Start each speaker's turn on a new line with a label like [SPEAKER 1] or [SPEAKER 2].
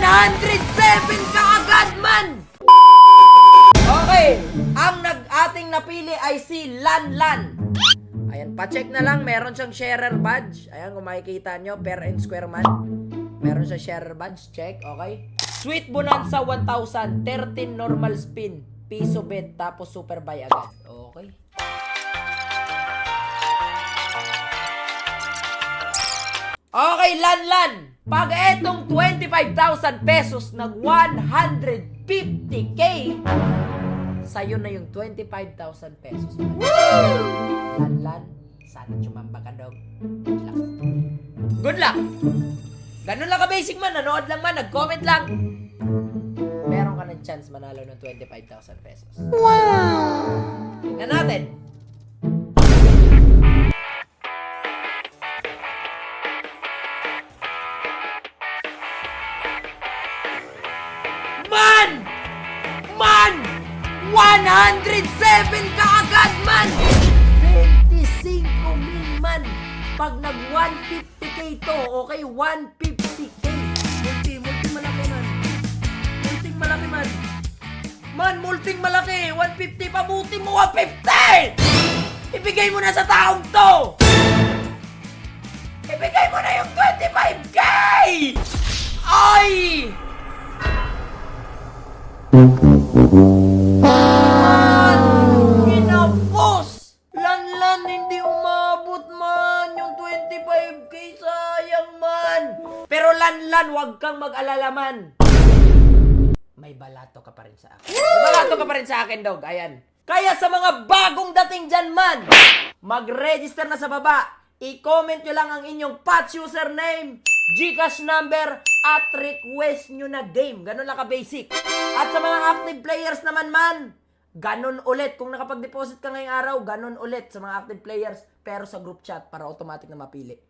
[SPEAKER 1] 107 ka agad, man! Okay, ang ating napili ay si Lanlan. Ayan, pa-check na lang, meron siyang sharer badge. Ayan, kung makikita nyo, per and square man. Meron siyang sharer badge, check, okay. Sweet Bonanza 1,000, 13 normal spin, piso bet, tapos super buy agad. Okay. Okay, Lanlan. Pag etong 25,000 pesos nag 150k, sa'yo na yung 25,000 pesos. Lanlan, sana chumamba ka, dog. Good luck. Good luck. Ganun lang ka-basic man. Nanood lang man. Nag-comment lang. Meron ka ng chance manalo ng 25,000 pesos. Wow! Tingnan natin. Man! Man! 107 ka agad, man! 25,000 man! Pag nag 150k to, okay? 150k. Multing malaki, man. Multing malaki, man. Man, multing malaki. 150, pabuti mo 150! Ibigay mo na sa taong to! Ibigay mo na yung 25k! Ay! Man! Kinapos! Lanlan, hindi umabot, man! Yung 25k, sayang, man! Pero Lanlan, huwag kang mag-alala, man! May balato ka pa rin sa akin. May balato ka pa rin sa akin, dog. Ayan. Kaya sa mga bagong dating dyan, man, mag-register na sa baba. I-comment nyo lang ang inyong PATS username, GCash number, at request nyo na game. Ganun lang ka-basic. At sa mga active players naman, man, ganun ulit. Kung nakapag-deposit ka ngayong araw, ganun ulit sa mga active players. Pero sa group chat para automatic na mapili.